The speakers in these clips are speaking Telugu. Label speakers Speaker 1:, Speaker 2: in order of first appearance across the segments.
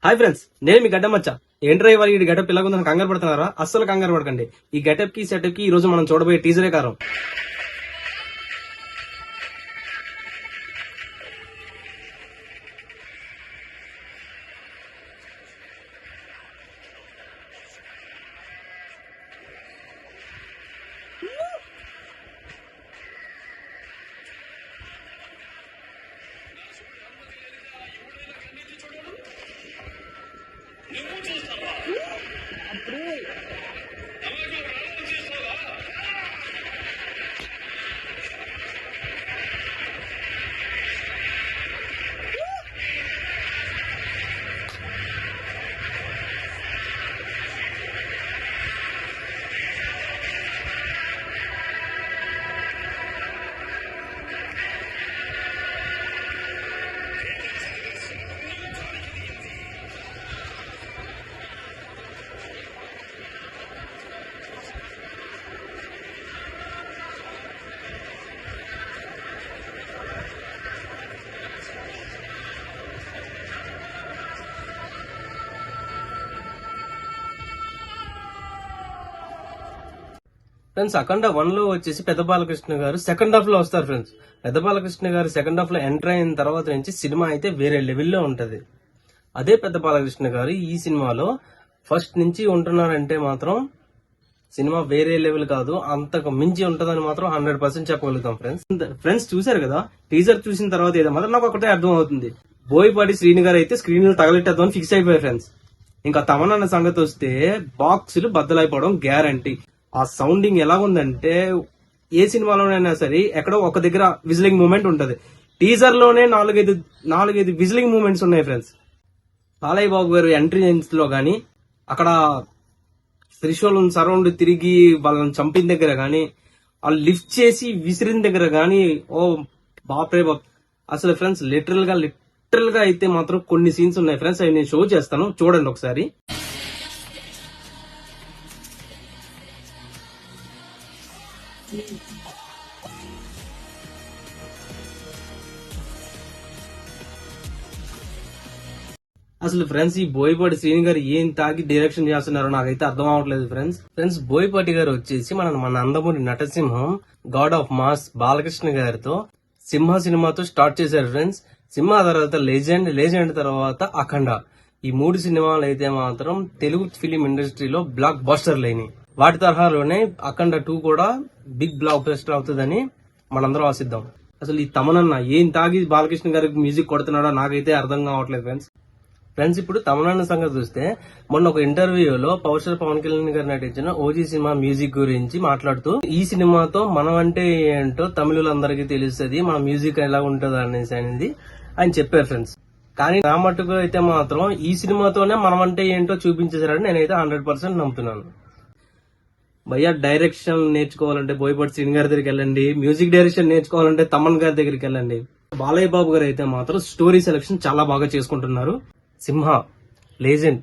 Speaker 1: హాయ్ ఫ్రెండ్స్, నేను మీ గడ్డ మచ్చ. ఏంట్రా ఇవాళ ఈ గెటప్ పిల్లగుందని కంగారు పడుతున్నారా? అస్సలు కంగారు పడకండి. ఈ గెటప్ కి సెటప్ కి ఈ రోజు మనం చూడబోయే టీజరే కారం. ఫ్రెండ్స్, అఖండ 1 లో వచ్చేసి పెద్ద బాలకృష్ణ గారు సెకండ్ హాఫ్ లో వస్తారు. ఫ్రెండ్స్, పెద్ద బాలకృష్ణ గారు సెకండ్ హాఫ్ లో ఎంటర్ అయిన తర్వాత నుంచి సినిమా అయితే వేరే లెవెల్లో ఉంటది. అదే పెద్ద బాలకృష్ణ గారు ఈ సినిమాలో ఫస్ట్ నుంచి ఉంటున్నారంటే మాత్రం సినిమా వేరే లెవెల్ కాదు, అంతకు మించి ఉంటదని మాత్రం 100% చెప్పగలుగుతాం. ఫ్రెండ్స్ చూసారు కదా, టీజర్ చూసిన తర్వాత ఏదో మాత్రం నాకు ఒకటే అర్థం అవుతుంది. బోయపాటి శ్రీని గారు అయితే స్క్రీన్ లో తగలెట్టేద్దామని ఫిక్స్ అయిపోయారు. ఫ్రెండ్స్, ఇంకా తమనన్న సంగతి వస్తే బాక్సులు బద్దలైపోవడం గ్యారంటీ. ఆ సౌండింగ్ ఎలా ఉందంటే ఏ సినిమాలోనైనా సరే ఎక్కడో ఒక దగ్గర విజిలింగ్ మూమెంట్ ఉంటది. టీజర్ లోనే నాలుగైదు విజిలింగ్ మూమెంట్స్ ఉన్నాయి. ఫ్రెండ్స్, బాలయ్య బాబు గారు ఎంట్రీన్స్ లో గానీ, అక్కడ త్రిశూలం సరౌండ్ తిరిగి వాళ్ళని చంపిన దగ్గర గానీ, వాళ్ళు లిఫ్ట్ చేసి విసిరిన దగ్గర గానీ, ఓ బాప్రే బాప్. అసలు ఫ్రెండ్స్ లిటరల్ గా అయితే మాత్రం కొన్ని సీన్స్ ఉన్నాయి. ఫ్రెండ్స్, అవి నేను షో చేస్తాను, చూడండి ఒకసారి. అసలు ఫ్రెండ్స్, ఈ బోయపాటి శ్రీని గారు ఏం తాగి డైరెక్షన్ చేస్తున్నారో నాకైతే అర్థం అవట్లేదు. ఫ్రెండ్స్ బోయపాటి గారు వచ్చేసి మన నందమూరి నటసింహం గాడ్ ఆఫ్ మాస్ బాలకృష్ణ గారితో సింహ సినిమాతో స్టార్ట్ చేశారు. ఫ్రెండ్స్, సింహ తర్వాత లెజెండ్ తర్వాత అఖండ, ఈ 3 సినిమాలు అయితే మాత్రం తెలుగు ఫిలిం ఇండస్ట్రీలో బ్లాక్ బస్టర్ లేని. వాటి తరహాలోనే అఖండ 2 కూడా బిగ్ బ్లాక్ బస్టర్ అవుతుందని మనందరం ఆశిద్దాం. అసలు ఈ తమనన్న ఏం తాగి బాలకృష్ణ గారికి మ్యూజిక్ కొడుతున్నాడో నాకైతే అర్థం కావట్లేదు. ఫ్రెండ్స్ ఇప్పుడు తమనన్న సంగతి చూస్తే, మొన్న ఒక ఇంటర్వ్యూలో పవర్ స్టార్ పవన్ కళ్యాణ్ గారు నటించిన ఓజీ సినిమా మ్యూజిక్ గురించి మాట్లాడుతూ, ఈ సినిమాతో మనం అంటే ఏంటో తమిళులందరికీ తెలుస్తుంది, మన మ్యూజిక్ ఎలా ఉంటుంది అనేది ఆయన చెప్పారు. ఫ్రెండ్స్, కానీ నా మట్టుకు అయితే మాత్రం ఈ సినిమాతోనే మనం అంటే ఏంటో చూపించేశారని నేనైతే 100% నమ్ముతున్నాను. భయ్యా, డైరెక్షన్ నేర్చుకోవాలంటే బోయపాటి శ్రీని గారి దగ్గరికి వెళ్ళండి, మ్యూజిక్ డైరెక్షన్ నేర్చుకోవాలంటే తమన్ గారి దగ్గరికి వెళ్ళండి. బాలయ్య బాబు గారు అయితే మాత్రం స్టోరీ సెలెక్షన్ చాలా బాగా చేసుకుంటున్నారు. సింహ, లెజెండ్,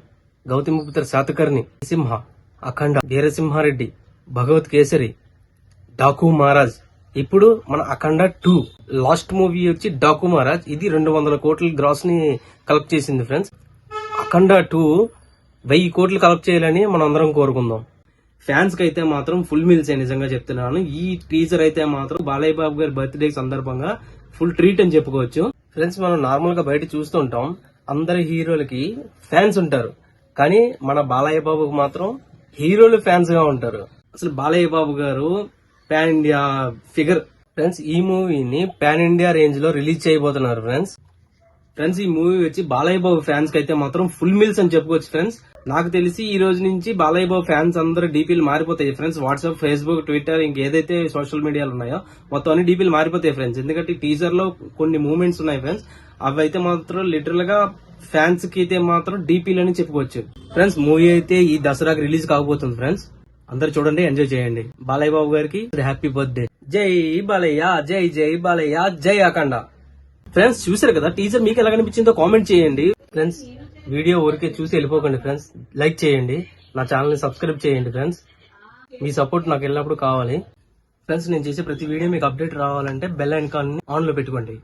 Speaker 1: గౌతమిపుత్ర శాతకర్ణి, సింహ, అఖండ, వీరసింహారెడ్డి, భగవత్ కేసరి, డాకు మహారాజ్, ఇప్పుడు మన అఖండ 2 లాస్ట్ మూవీ వచ్చి డాకు మహారాజ్. ఇది 200 కోట్ల గ్రాస్ ని కలెక్ట్ చేసింది. ఫ్రెండ్స్, అఖండ 2 1000 కోట్లు కలెక్ట్ చేయాలని మనం అందరం కోరుకుందాం. ఫ్యాన్స్ కి అయితే మాత్రం ఫుల్ మీల్స్ నిజంగా చెప్తున్నాను. ఈ టీజర్ అయితే మాత్రం బాలయ్య బాబు గారి బర్త్డే సందర్భంగా ఫుల్ ట్రీట్ అని చెప్పుకోవచ్చు. ఫ్రెండ్స్, మనం నార్మల్ గా బయట చూస్తుంటాం, అందరి హీరోలకి ఫ్యాన్స్ ఉంటారు, కానీ మన బాలయ్య బాబుకి మాత్రం హీరోలు ఫ్యాన్స్ గా ఉంటారు. అసలు బాలయ్య బాబు గారు పాన్ ఇండియా ఫిగర్. ఫ్రెండ్స్, ఈ మూవీని పాన్ ఇండియా రేంజ్ లో రిలీజ్ చేయబోతున్నారు. ఫ్రెండ్స్, ఈ మూవీ వచ్చి బాలయ్య బాబు ఫ్యాన్స్ కి అయితే మాత్రం ఫుల్ మీల్స్ అని చెప్పుకోవచ్చు. ఫ్రెండ్స్, నాకు తెలిసి ఈ రోజు నుంచి బాలయ్య బాబు ఫ్యాన్స్ అందరూ డీపీలు మారిపోతాయి. ఫ్రెండ్స్, వాట్సాప్, ఫేస్బుక్, ట్విట్టర్, ఇంకేదైతే సోషల్ మీడియాలు ఉన్నాయో మొత్తం అన్ని డీపీలు మారిపోతాయి. ఫ్రెండ్స్, ఎందుకంటే టీజర్ లో కొన్ని మూమెంట్స్ ఉన్నాయి. ఫ్రెండ్స్, అవి అయితే మాత్రం లిటరల్ గా ఫ్యాన్స్ కి అయితే మాత్రం డీపీలు అని చెప్పుకోవచ్చు. ఫ్రెండ్స్, మూవీ అయితే ఈ దసరాకి రిలీజ్ కాబోతుంది. ఫ్రెండ్స్, అందరు చూడండి, ఎంజాయ్ చేయండి. బాలయ్య బాబు గారికి హ్యాపీ బర్త్డే. జై బాలయ్య, జై జై బాలయ్య, జై అఖండ. ఫ్రెండ్స్, చూసారు కదా టీజర్, మీకు ఎలా అనిపించిందో కామెంట్ చేయండి. ఫ్రెండ్స్, వీడియో ఊరికే చూసి వెళ్ళిపోకండి. ఫ్రెండ్స్, లైక్ చేయండి, నా ఛానల్ ని సబ్స్క్రైబ్ చేయండి. ఫ్రెండ్స్, మీ సపోర్ట్ నాకు ఎల్లప్పుడూ కావాలి. ఫ్రెండ్స్, నేను చేసే ప్రతి వీడియో మీకు అప్డేట్ రావాలంటే బెల్ ఐకాన్ ని ఆన్ లో పెట్టుకోండి.